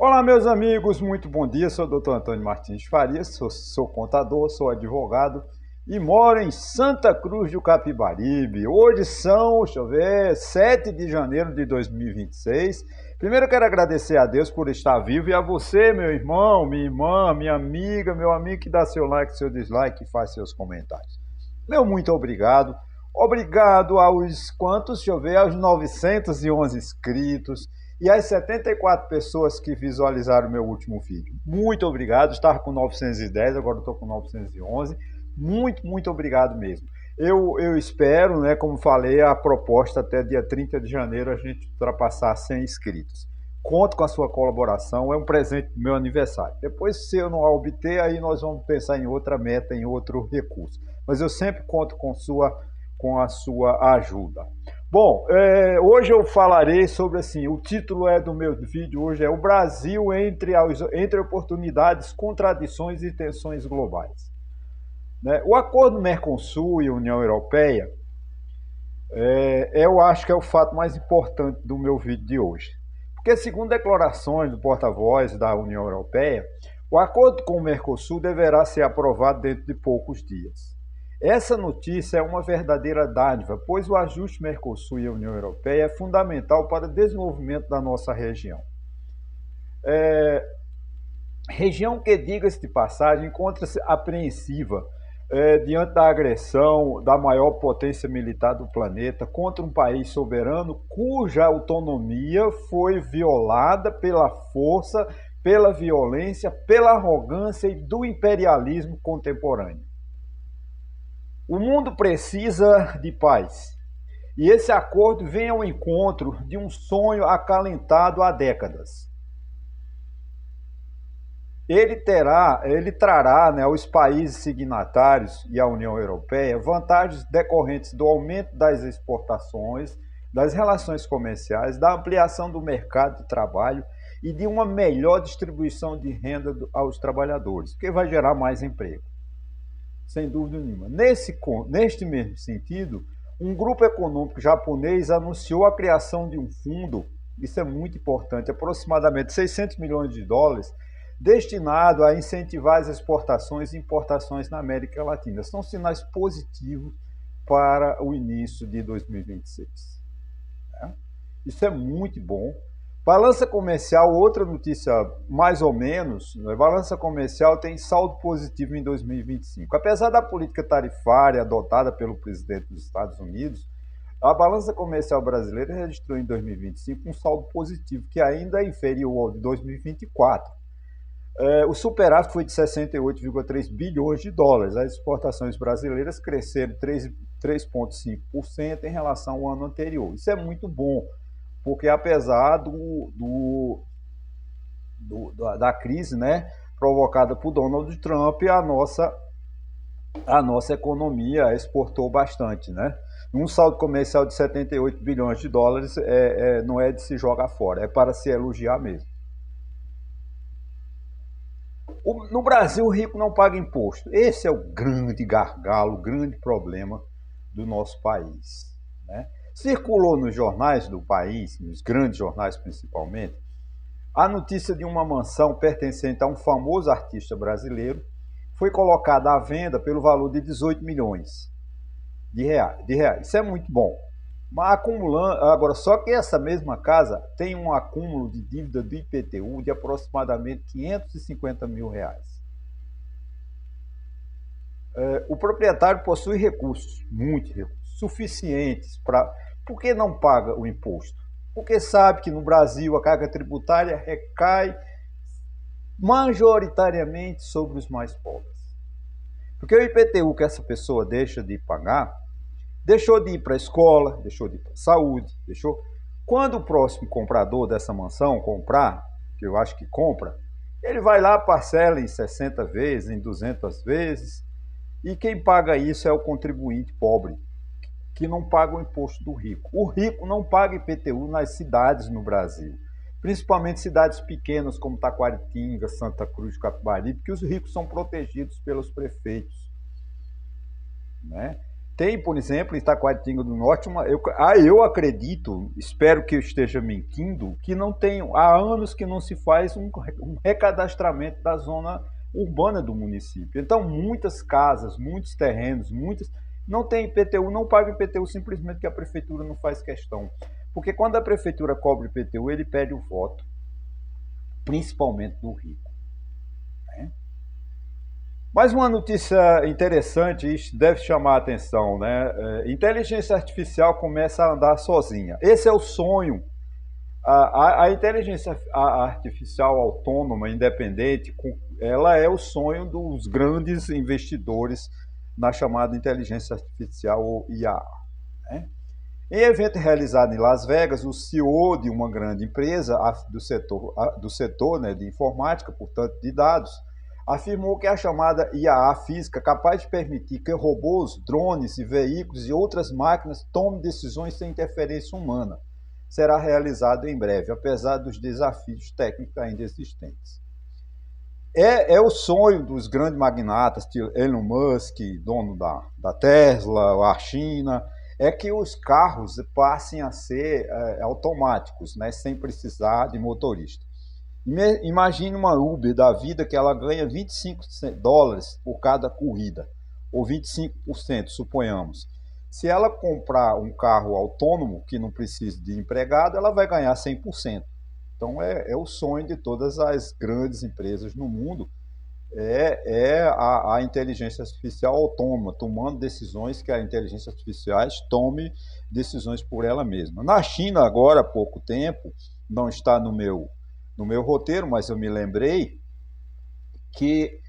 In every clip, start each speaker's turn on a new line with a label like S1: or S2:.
S1: Olá, meus amigos, muito bom dia. Sou o Dr. Antônio Martins Farias, sou contador, sou advogado e moro em Santa Cruz do Capibaribe. Hoje são, deixa eu ver, 7 de janeiro de 2026. Primeiro eu quero agradecer a Deus por estar vivo e a você, meu irmão, minha irmã, minha amiga, meu amigo que dá seu like, seu dislike e faz seus comentários. Meu muito obrigado. Obrigado aos quantos, deixa eu ver, aos 911 inscritos e às 74 pessoas que visualizaram o meu último vídeo. Muito obrigado. Estava com 910, agora estou com 911. Muito obrigado mesmo. Eu espero, né, como falei, a proposta até dia 30 de janeiro a gente ultrapassar 100 inscritos. Conto com a sua colaboração, é um presente do meu aniversário. Depois, se eu não a obter, aí nós vamos pensar em outra meta, em outro recurso. Mas eu sempre conto com a sua ajuda. Bom, hoje eu falarei sobre, assim, o título do meu vídeo hoje é o Brasil entre oportunidades, contradições e tensões globais. Né? O acordo Mercosul e União Europeia, eu acho que é o fato mais importante do meu vídeo de hoje. Porque, segundo declarações do porta-voz da União Europeia, o acordo com o Mercosul deverá ser aprovado dentro de poucos dias. Essa notícia é uma verdadeira dádiva, pois o ajuste Mercosul e União Europeia é fundamental para o desenvolvimento da nossa região. Região que, diga-se de passagem, encontra-se apreensiva diante da agressão da maior potência militar do planeta contra um país soberano cuja autonomia foi violada pela força, pela violência, pela arrogância e do imperialismo contemporâneo. O mundo precisa de paz. E esse acordo vem ao encontro de um sonho acalentado há décadas. Ele trará, né, aos países signatários e à União Europeia vantagens decorrentes do aumento das exportações, das relações comerciais, da ampliação do mercado de trabalho e de uma melhor distribuição de renda aos trabalhadores, que vai gerar mais emprego. Sem dúvida nenhuma. Neste mesmo sentido, um grupo econômico japonês anunciou a criação de um fundo, isso é muito importante, aproximadamente 600 milhões de dólares, destinado a incentivar as exportações e importações na América Latina. São sinais positivos para o início de 2026. Né? Isso é muito bom. Balança comercial, outra notícia mais ou menos, né? Balança comercial tem saldo positivo em 2025. Apesar da política tarifária adotada pelo presidente dos Estados Unidos, a balança comercial brasileira registrou em 2025 um saldo positivo, que ainda é inferior ao de 2024. O superávit foi de 68,3 bilhões de dólares. As exportações brasileiras cresceram 3,5% em relação ao ano anterior. Isso é muito bom, porque apesar da crise, né, provocada por Donald Trump, a nossa economia exportou bastante, né? Um saldo comercial de 78 bilhões de dólares não é de se jogar fora, é para se elogiar mesmo. No Brasil, o rico não paga imposto. Esse é o grande gargalo, o grande problema do nosso país, né? Circulou nos jornais do país, nos grandes jornais principalmente, a notícia de uma mansão pertencente a um famoso artista brasileiro foi colocada à venda pelo valor de 18 milhões de reais. Isso é muito bom. Mas acumulando, agora, só que essa mesma casa tem um acúmulo de dívida do IPTU de aproximadamente 550 mil reais. O proprietário possui recursos, muitos recursos, suficientes para... Por que não paga o imposto? Porque sabe que no Brasil a carga tributária recai majoritariamente sobre os mais pobres. Porque o IPTU que essa pessoa deixa de pagar, deixou de ir para a escola, deixou de ir para a saúde, deixou... Quando o próximo comprador dessa mansão comprar, que eu acho que compra, ele vai lá, parcela em 60 vezes, em 200 vezes, e quem paga isso é o contribuinte pobre, que não paga o imposto do rico. O rico não paga IPTU nas cidades no Brasil, principalmente cidades pequenas como Taquaritinga, Santa Cruz do Capibaribe, porque os ricos são protegidos pelos prefeitos, né? Tem, por exemplo, em Taquaritinga do Norte, eu acredito, espero que eu esteja mentindo, que não tem, há anos que não se faz um recadastramento da zona urbana do município. Então, muitas casas, muitos terrenos, não tem IPTU, não paga IPTU simplesmente porque a prefeitura não faz questão. Porque quando a prefeitura cobra IPTU, ele pede o voto, principalmente do rico. Né? Mais uma notícia interessante, isso deve chamar a atenção, né? Inteligência artificial começa a andar sozinha. Esse é o sonho. A inteligência artificial autônoma, independente, ela é o sonho dos grandes investidores na chamada inteligência artificial, ou IA. Né? Em evento realizado em Las Vegas, o CEO de uma grande empresa do setor né, de informática, portanto de dados, afirmou que a chamada IA física, capaz de permitir que robôs, drones e veículos e outras máquinas tomem decisões sem interferência humana, será realizado em breve, apesar dos desafios técnicos ainda existentes. É o sonho dos grandes magnatas, tipo Elon Musk, dono da Tesla, a China, é que os carros passem a ser automáticos, né, sem precisar de motorista. Imagine uma Uber da vida que ela ganha $25 por cada corrida, ou 25%, suponhamos. Se ela comprar um carro autônomo que não precisa de empregado, ela vai ganhar 100%. Então é o sonho de todas as grandes empresas no mundo, a inteligência artificial autônoma, tomando decisões que a inteligência artificial tome decisões por ela mesma. Na China, agora há pouco tempo, não está no meu roteiro, mas eu me lembrei que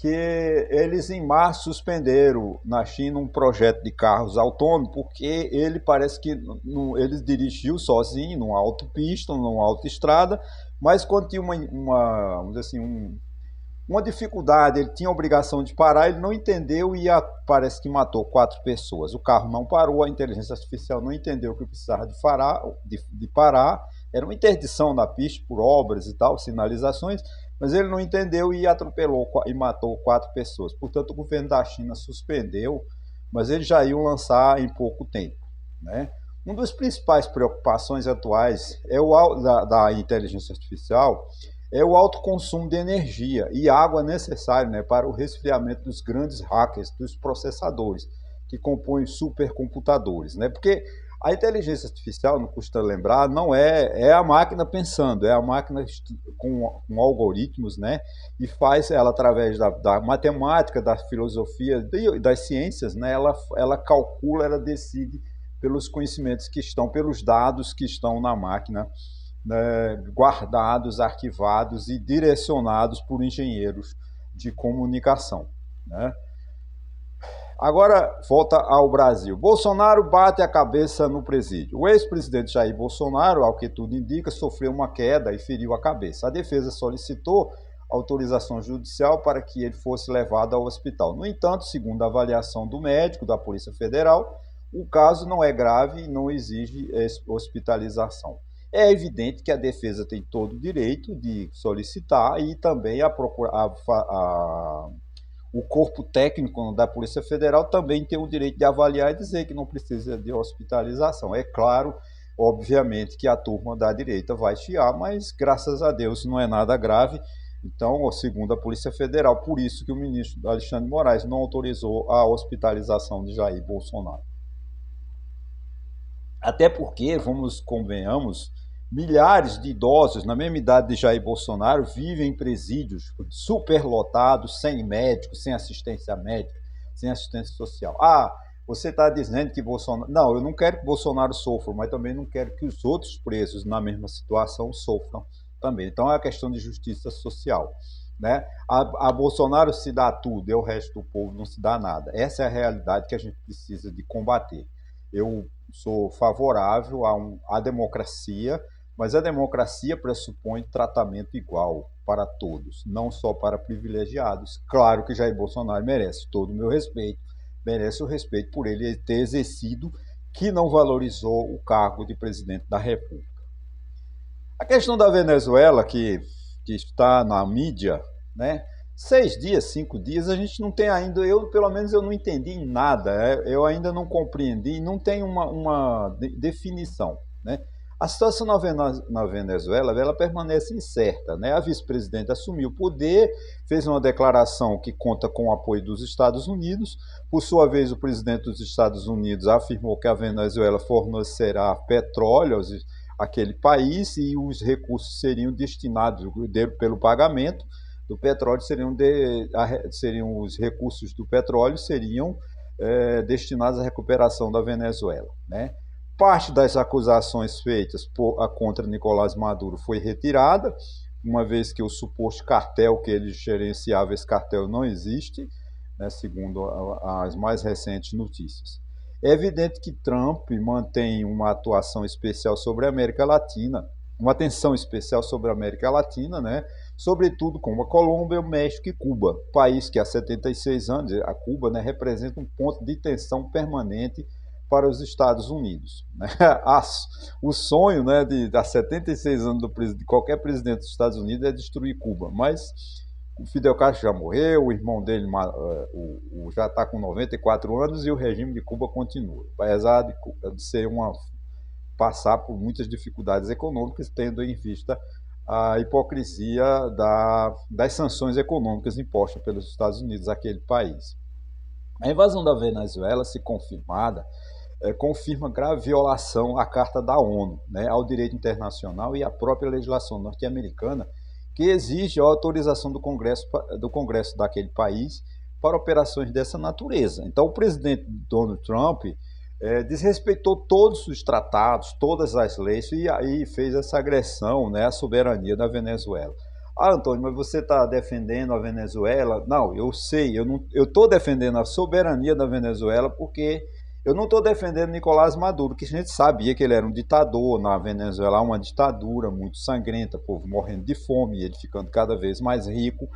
S1: eles em março suspenderam na China um projeto de carros autônomos, porque ele parece que ele dirigiu sozinho numa autopista, numa autoestrada, mas quando tinha vamos dizer assim, uma dificuldade, ele tinha a obrigação de parar, ele não entendeu e parece que matou 4 pessoas. O carro não parou, a inteligência artificial não entendeu que precisava de parar, era uma interdição na pista por obras e tal, sinalizações, mas ele não entendeu e atropelou e matou 4 pessoas. Portanto, o governo da China suspendeu, mas eles já iam lançar em pouco tempo. Né? Uma das principais preocupações atuais da inteligência artificial é o alto consumo de energia e água necessário, né, para o resfriamento dos grandes hackers, dos processadores, que compõem supercomputadores. Né? Porque a inteligência artificial, não custa lembrar, não é a máquina pensando, é a máquina com algoritmos, né? E faz ela através da matemática, da filosofia, das ciências, né? Ela calcula, ela decide pelos conhecimentos que estão, pelos dados que estão na máquina, né? Guardados, arquivados e direcionados por engenheiros de comunicação, né? Agora, volta ao Brasil. Bolsonaro bate a cabeça no presídio. O ex-presidente Jair Bolsonaro, ao que tudo indica, sofreu uma queda e feriu a cabeça. A defesa solicitou autorização judicial para que ele fosse levado ao hospital. No entanto, segundo a avaliação do médico da Polícia Federal, o caso não é grave e não exige hospitalização. É evidente que a defesa tem todo o direito de solicitar e também o corpo técnico da Polícia Federal também tem o direito de avaliar e dizer que não precisa de hospitalização. É claro, obviamente, que a turma da direita vai chiar, mas graças a Deus não é nada grave. Então, segundo a Polícia Federal, por isso que o ministro Alexandre de Moraes não autorizou a hospitalização de Jair Bolsonaro. Até porque, convenhamos, milhares de idosos, na mesma idade de Jair Bolsonaro, vivem em presídios superlotados, sem médicos, sem assistência médica, sem assistência social. Você está dizendo que Bolsonaro... Não, eu não quero que Bolsonaro sofra, mas também não quero que os outros presos na mesma situação sofram também. Então é uma questão de justiça social. Né? A Bolsonaro se dá tudo e o resto do povo não se dá nada. Essa é a realidade que a gente precisa de combater. Eu sou favorável à democracia, mas a democracia pressupõe tratamento igual para todos, não só para privilegiados. Claro que Jair Bolsonaro merece todo o meu respeito, merece o respeito por ele ter exercido, que não valorizou o cargo de presidente da República. A questão da Venezuela, que está na mídia, né? 6 dias, 5 dias, a gente não tem ainda, pelo menos eu não entendi nada, eu ainda não compreendi, não tem uma definição, né? A situação na Venezuela, ela permanece incerta, né? A vice-presidente assumiu o poder, fez uma declaração que conta com o apoio dos Estados Unidos. Por sua vez, o presidente dos Estados Unidos afirmou que a Venezuela fornecerá petróleo àquele país e os recursos seriam destinados pelo pagamento do petróleo, seriam os recursos do petróleo seriam destinados à recuperação da Venezuela, né? Parte das acusações feitas contra Nicolás Maduro foi retirada, uma vez que o suposto cartel que ele gerenciava, esse cartel não existe, né, segundo as mais recentes notícias. É evidente que Trump mantém uma atuação especial sobre a América Latina, uma atenção especial sobre a América Latina, né, sobretudo com a Colômbia, o México e Cuba, país que há 76 anos, a Cuba, né, representa um ponto de tensão permanente para os Estados Unidos. Né? O sonho, né, há 76 anos de qualquer presidente dos Estados Unidos é destruir Cuba, mas o Fidel Castro já morreu, o irmão dele já está com 94 anos e o regime de Cuba continua, apesar de ser passar por muitas dificuldades econômicas, tendo em vista a hipocrisia das sanções econômicas impostas pelos Estados Unidos àquele país. A invasão da Venezuela, se confirmada, confirma grave violação à Carta da ONU, né, ao direito internacional e à própria legislação norte-americana, que exige a autorização do Congresso daquele país para operações dessa natureza. Então, o presidente Donald Trump desrespeitou todos os tratados, todas as leis e aí fez essa agressão, né, à soberania da Venezuela. Ah, Antônio, mas você está defendendo a Venezuela? Não, eu sei, eu estou defendendo a soberania da Venezuela porque eu não estou defendendo Nicolás Maduro, que a gente sabia que ele era um ditador. Na Venezuela, uma ditadura muito sangrenta, o povo morrendo de fome, ele ficando cada vez mais rico,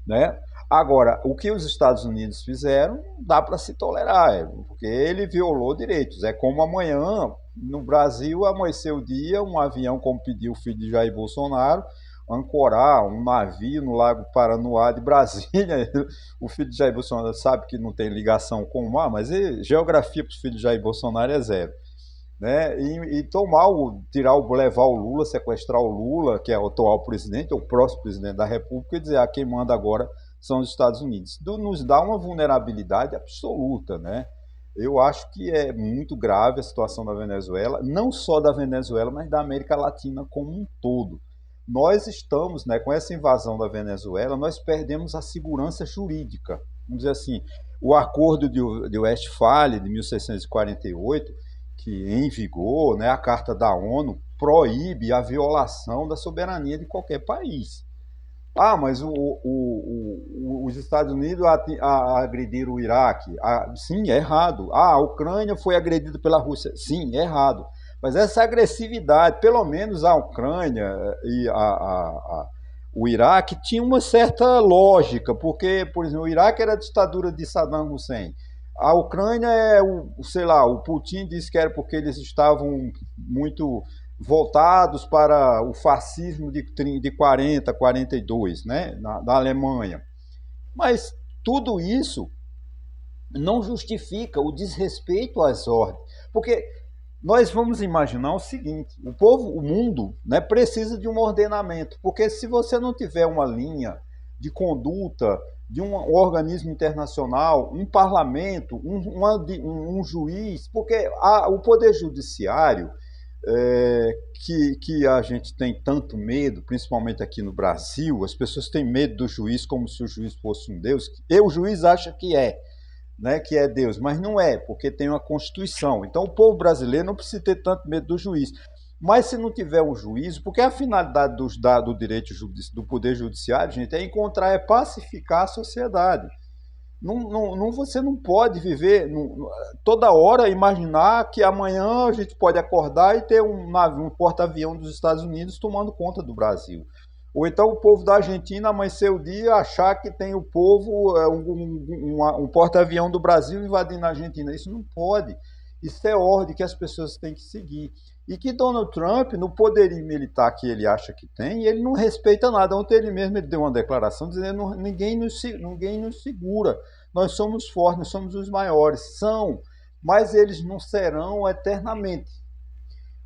S1: né? Agora, o que os Estados Unidos fizeram, dá para se tolerar, porque ele violou direitos. É como amanhã, no Brasil, amanheceu o dia, um avião, como pediu o filho de Jair Bolsonaro, ancorar um navio no Lago Paranoá de Brasília. O filho de Jair Bolsonaro sabe que não tem ligação com o mar, mas geografia para os filhos de Jair Bolsonaro é zero. Né? E levar o Lula, sequestrar o Lula, que é o atual presidente, ou o próximo presidente da República, e dizer quem manda agora são os Estados Unidos. Nos dá uma vulnerabilidade absoluta, né? Eu acho que é muito grave a situação da Venezuela, não só da Venezuela, mas da América Latina como um todo. Nós estamos, né, com essa invasão da Venezuela, nós perdemos a segurança jurídica. Vamos dizer assim, o Acordo de Westphalia, de 1648, que em vigor, né, a Carta da ONU, proíbe a violação da soberania de qualquer país. Ah, mas os Estados Unidos agrediram o Iraque. Sim, é errado. A Ucrânia foi agredida pela Rússia. Sim, é errado. Mas essa agressividade, pelo menos a Ucrânia e o Iraque, tinha uma certa lógica, porque, por exemplo, o Iraque era a ditadura de Saddam Hussein. A Ucrânia o Putin disse que era porque eles estavam muito voltados para o fascismo de 40, 42, né, da Alemanha. Mas tudo isso não justifica o desrespeito às ordens, porque nós vamos imaginar o seguinte: o mundo, né, precisa de um ordenamento, porque se você não tiver uma linha de conduta de um organismo internacional, um parlamento, um juiz, porque o poder judiciário, que a gente tem tanto medo, principalmente aqui no Brasil, as pessoas têm medo do juiz como se o juiz fosse um Deus. O juiz acha que né, que é Deus, mas não é, porque tem uma Constituição. Então o povo brasileiro não precisa ter tanto medo do juiz. Mas se não tiver um juízo, porque a finalidade do direito do poder judiciário, gente, é pacificar a sociedade. Você não pode viver toda hora, imaginar que amanhã a gente pode acordar e ter um porta-avião dos Estados Unidos tomando conta do Brasil. Ou então o povo da Argentina amanhecer o dia achar que tem o povo, um porta-avião do Brasil invadindo a Argentina. Isso não pode. Isso é ordem que as pessoas têm que seguir. E que Donald Trump, no poderio militar que ele acha que tem, ele não respeita nada. Ontem ele deu uma declaração dizendo que ninguém nos segura. Nós somos fortes, nós somos os maiores. São, mas eles não serão eternamente.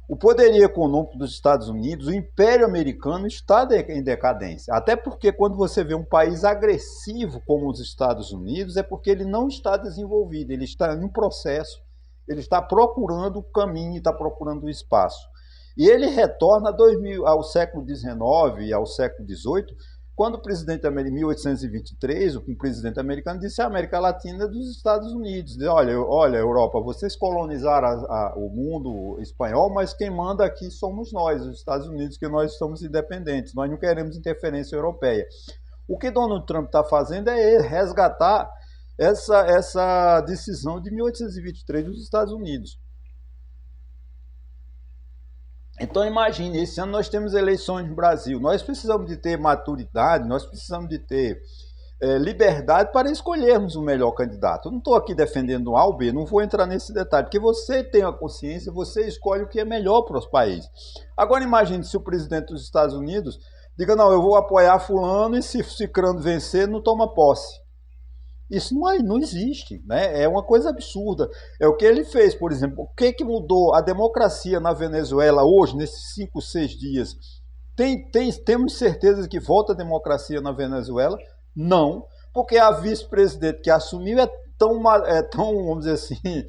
S1: O poderio econômico dos Estados Unidos, o Império Americano, está em decadência. Até porque quando você vê um país agressivo como os Estados Unidos, é porque ele não está desenvolvido, ele está em um processo, ele está procurando o caminho, está procurando o espaço. E ele retorna ao século XIX e ao século XVIII, quando o presidente americano, em 1823, o presidente americano disse a América Latina é dos Estados Unidos. Olha, Europa, vocês colonizaram o mundo espanhol, mas quem manda aqui somos nós, os Estados Unidos, que nós somos independentes, nós não queremos interferência europeia. O que Donald Trump está fazendo é resgatar essa decisão de 1823 dos Estados Unidos. Então imagine, esse ano nós temos eleições no Brasil, nós precisamos de ter maturidade, nós precisamos de ter liberdade para escolhermos o melhor candidato. Eu não estou aqui defendendo o A ou B, não vou entrar nesse detalhe, porque você tem a consciência, você escolhe o que é melhor para os países. Agora imagine se o presidente dos Estados Unidos diga, não, eu vou apoiar fulano e se Cicrano vencer, não toma posse. Isso não existe, né? É uma coisa absurda. É o que ele fez, por exemplo. O que mudou a democracia na Venezuela hoje, nesses 5, 6 dias? Temos certeza que volta a democracia na Venezuela? Não, porque a vice-presidente que assumiu é tão, vamos dizer assim,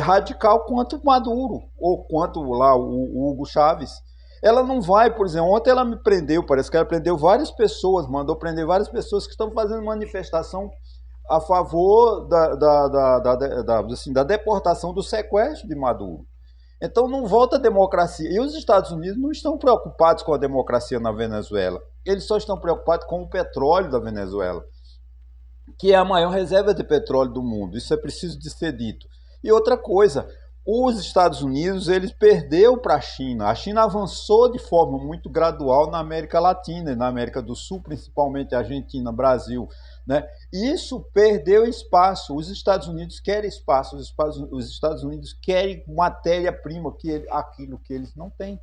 S1: radical quanto Maduro, ou quanto lá o Hugo Chávez. Ela não vai, por exemplo, ontem ela me prendeu, parece que ela prendeu várias pessoas, mandou prender várias pessoas que estão fazendo manifestação a favor da deportação, do sequestro de Maduro. Então não volta a democracia. E os Estados Unidos não estão preocupados com a democracia na Venezuela. Eles só estão preocupados com o petróleo da Venezuela, que é a maior reserva de petróleo do mundo. Isso é preciso de ser dito. E outra coisa, os Estados Unidos, eles perderam para a China. A China avançou de forma muito gradual na América Latina e na América do Sul, principalmente Argentina, Brasil, né? Isso perdeu espaço. Os Estados Unidos querem espaço, os Estados Unidos querem matéria-prima, aquilo que eles não têm,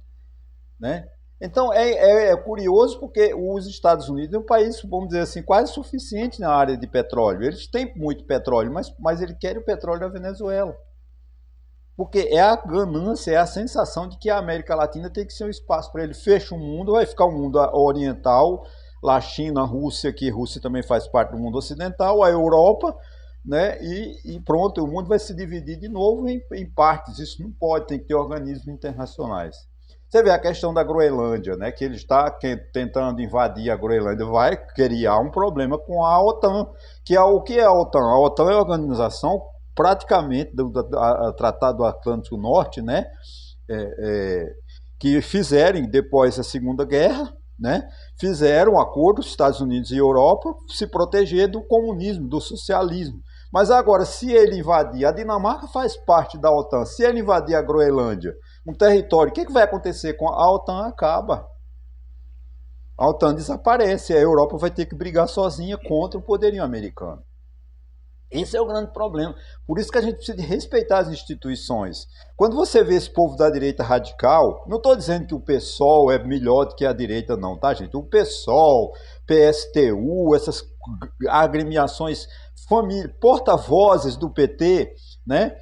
S1: né? Então é curioso porque os Estados Unidos é um país, vamos dizer assim, quase suficiente na área de petróleo. Eles têm muito petróleo, mas eles querem o petróleo da Venezuela. Porque é a ganância, é a sensação de que a América Latina tem que ser um espaço para ele. Fecha o mundo, vai ficar um mundo oriental, lá China, Rússia, que Rússia também faz parte do mundo ocidental, a Europa, né? E pronto, o mundo vai se dividir de novo em partes. Isso não pode, tem que ter organismos internacionais. Você vê a questão da Groenlândia, né? Que ele está tentando invadir a Groenlândia, vai criar um problema com a OTAN. O que é a OTAN? A OTAN é a organização praticamente do Tratado Atlântico Norte, né? Que fizeram depois da Segunda Guerra, né? Fizeram um acordo, Estados Unidos e Europa, se proteger do comunismo, do socialismo. Mas agora, se ele invadir, a Dinamarca faz parte da OTAN, se ele invadir a Groenlândia, um território, o que vai acontecer com a OTAN? Acaba. A OTAN desaparece, a Europa vai ter que brigar sozinha contra o poderio americano. Esse é o grande problema. Por isso que a gente precisa de respeitar as instituições. Quando você vê esse povo da direita radical, não estou dizendo que o PSOL é melhor do que a direita não, tá, gente? O PSOL, PSTU, essas agremiações, porta-vozes do PT, né?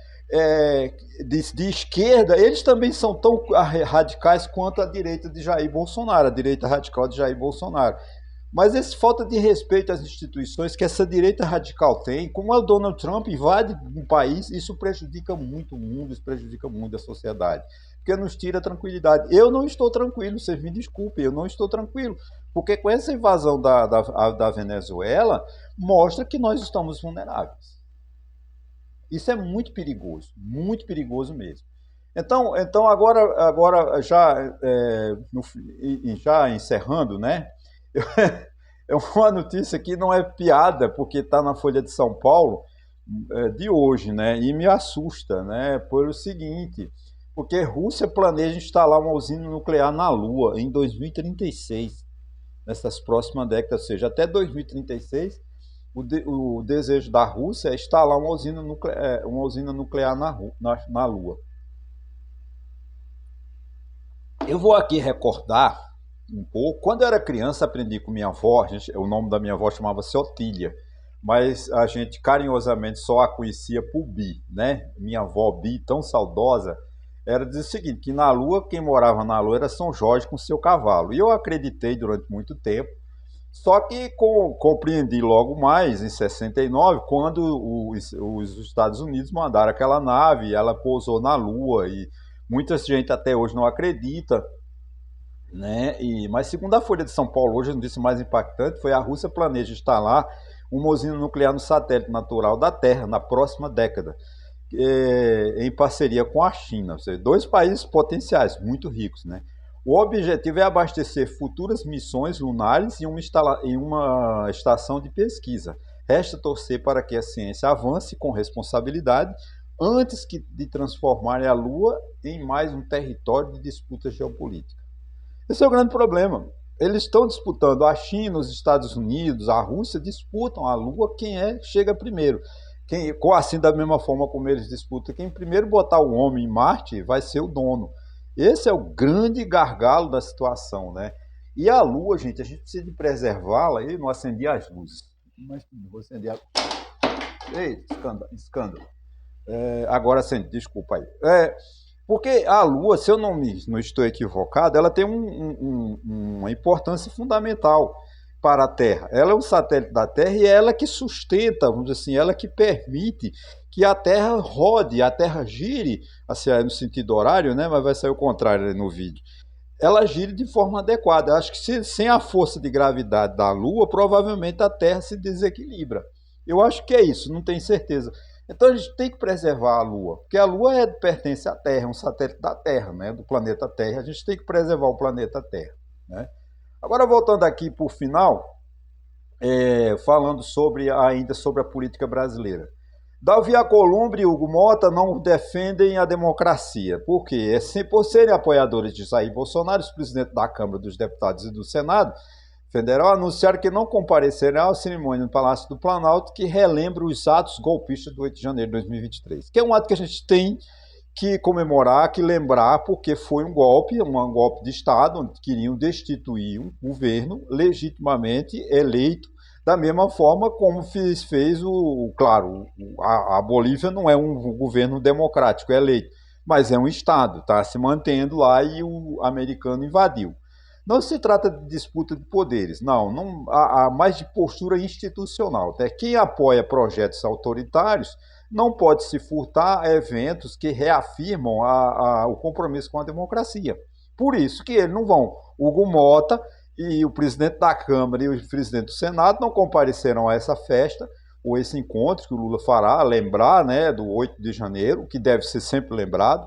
S1: De esquerda, eles também são tão radicais quanto a direita de Jair Bolsonaro, a direita radical de Jair Bolsonaro. Mas essa falta de respeito às instituições que essa direita radical tem, como o Donald Trump invade um país, isso prejudica muito o mundo, isso prejudica muito a sociedade, porque nos tira a tranquilidade. Eu não estou tranquilo, vocês me desculpem, eu não estou tranquilo, porque com essa invasão da Venezuela, mostra que nós estamos vulneráveis. Isso é muito perigoso mesmo. Então agora já encerrando, né? É uma notícia que não é piada, porque está na Folha de São Paulo de hoje, né? E me assusta, né? Por o seguinte, porque a Rússia planeja instalar uma usina nuclear na Lua em 2036, nessas próximas décadas, ou seja, até 2036, o desejo da Rússia é instalar uma usina nuclear na Lua. Eu vou aqui recordar um pouco. Quando eu era criança, aprendi com minha avó, o nome da minha avó chamava-se Otília, mas a gente carinhosamente só a conhecia por Bi, né? Minha avó Bi, tão saudosa, era dizer o seguinte, que na Lua, quem morava na Lua era São Jorge com seu cavalo. E eu acreditei durante muito tempo, só que compreendi logo mais, em 69, quando os Estados Unidos mandaram aquela nave, e ela pousou na Lua, e muita gente até hoje não acredita, né? Mas segundo a Folha de São Paulo, hoje a notícia mais impactante foi a Rússia planeja instalar uma usina nuclear no satélite natural da Terra na próxima década, em parceria com a China, ou seja, dois países potenciais, muito ricos, né? O objetivo é abastecer futuras missões lunares em uma estação de pesquisa. Resta torcer para que a ciência avance com responsabilidade antes de transformar a Lua em mais um território de disputa geopolítica. Esse é o grande problema. Eles estão disputando, a China, os Estados Unidos, a Rússia disputam a Lua, quem chega primeiro. Assim, da mesma forma como eles disputam, quem primeiro botar o homem em Marte vai ser o dono. Esse é o grande gargalo da situação, né? E a Lua, gente, a gente precisa de preservá-la e não acender as luzes. Mas vou acender a... Ei, escândalo. Agora acende, desculpa aí. Porque a Lua, se eu não estou equivocado, ela tem uma importância fundamental para a Terra. Ela é um satélite da Terra e é ela que sustenta, vamos dizer assim, ela que permite que a Terra rode, a Terra gire, assim, no sentido horário, né? Mas vai sair o contrário no vídeo. Ela gire de forma adequada. Eu acho que sem a força de gravidade da Lua, provavelmente a Terra se desequilibra. Eu acho que é isso, não tenho certeza. Então a gente tem que preservar a Lua, porque a Lua pertence à Terra, é um satélite da Terra, né, do planeta Terra. A gente tem que preservar o planeta Terra, né? Agora voltando aqui para o final, falando ainda sobre a política brasileira. Davi Alcolumbre e Hugo Mota não defendem a democracia. Por quê? Por serem apoiadores de Jair Bolsonaro, os presidentes da Câmara dos Deputados e do Senado Federal anunciaram que não comparecerão à cerimônia no Palácio do Planalto que relembra os atos golpistas do 8 de janeiro de 2023. Que é um ato que a gente tem que comemorar, que lembrar, porque foi um golpe de Estado, onde queriam destituir um governo legitimamente eleito, da mesma forma como fez claro, a Bolívia não é um governo democrático eleito, mas é um Estado, está se mantendo lá e o americano invadiu. Não se trata de disputa de poderes, não há mais de postura institucional. Até quem apoia projetos autoritários não pode se furtar a eventos que reafirmam o compromisso com a democracia. Por isso que eles não vão. Hugo Mota e o presidente da Câmara e o presidente do Senado não compareceram a essa festa, ou esse encontro que o Lula fará, lembrar, né, do 8 de janeiro, que deve ser sempre lembrado,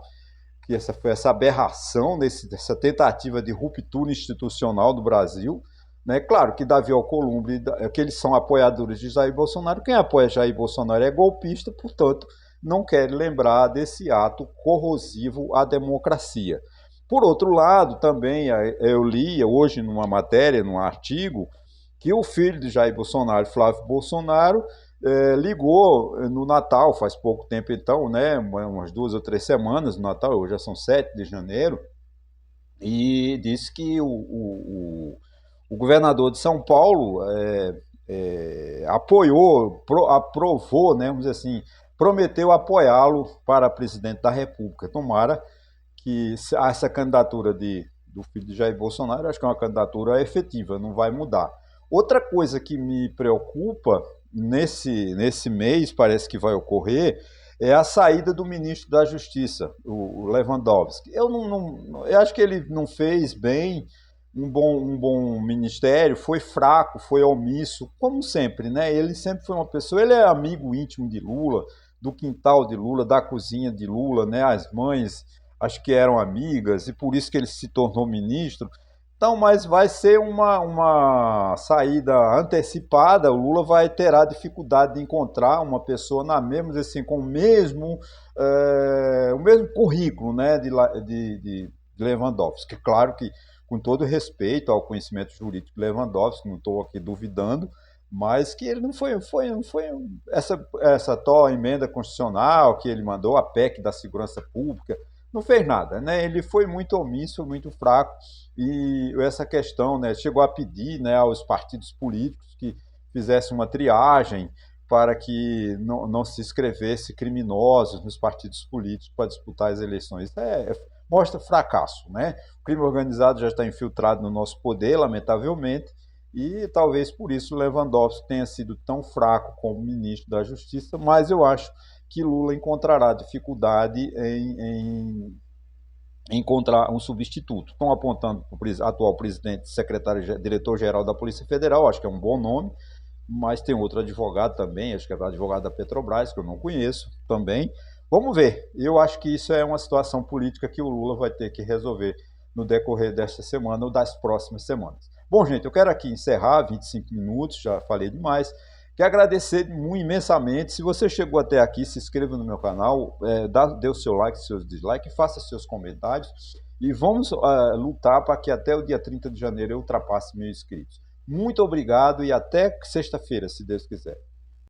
S1: que essa foi essa aberração, dessa tentativa de ruptura institucional do Brasil, né? Claro que Davi Alcolumbre, que eles são apoiadores de Jair Bolsonaro, quem apoia Jair Bolsonaro é golpista, portanto, não quer lembrar desse ato corrosivo à democracia. Por outro lado, também eu li hoje numa matéria, num artigo, que o filho de Jair Bolsonaro, Flávio Bolsonaro, ligou no Natal, faz pouco tempo então, né, umas 2 ou 3 semanas no Natal, hoje já são 7 de janeiro, e disse que o governador de São Paulo aprovou, né, vamos dizer assim, prometeu apoiá-lo para presidente da República. Tomara que essa candidatura do filho de Jair Bolsonaro, acho que é uma candidatura efetiva, não vai mudar. Outra coisa que me preocupa nesse mês, parece que vai ocorrer, é a saída do ministro da Justiça, o Lewandowski. Eu acho que ele não fez bem um bom ministério, foi fraco, foi omisso, como sempre, né? Ele sempre foi uma pessoa, ele é amigo íntimo de Lula, do quintal de Lula, da cozinha de Lula, né? As mães acho que eram amigas e por isso que ele se tornou ministro. Então, mas vai ser uma saída antecipada, o Lula terá dificuldade de encontrar uma pessoa assim, com o mesmo currículo, né, de Lewandowski. Claro que, com todo respeito ao conhecimento jurídico de Lewandowski, não estou aqui duvidando, mas que ele não foi essa tal emenda constitucional que ele mandou, a PEC da segurança pública, não fez nada, né? Ele foi muito omisso, muito fraco, e essa questão, né, chegou a pedir, né, aos partidos políticos que fizessem uma triagem para que não se inscrevesse criminosos nos partidos políticos para disputar as eleições. Mostra fracasso, né? O crime organizado já está infiltrado no nosso poder, lamentavelmente, e talvez por isso Lewandowski tenha sido tão fraco como ministro da Justiça, mas eu acho que Lula encontrará dificuldade em encontrar um substituto. Estão apontando para o atual presidente, secretário, diretor-geral da Polícia Federal, acho que é um bom nome, mas tem outro advogado também, acho que é o advogado da Petrobras, que eu não conheço também. Vamos ver. Eu acho que isso é uma situação política que o Lula vai ter que resolver no decorrer desta semana ou das próximas semanas. Bom, gente, eu quero aqui encerrar 25 minutos, já falei demais. Quero agradecer imensamente. Se você chegou até aqui, se inscreva no meu canal, dê o seu like, seus dislikes, faça seus comentários e vamos lutar para que até o dia 30 de janeiro eu ultrapasse 1.000 inscritos. Muito obrigado e até sexta-feira, se Deus quiser.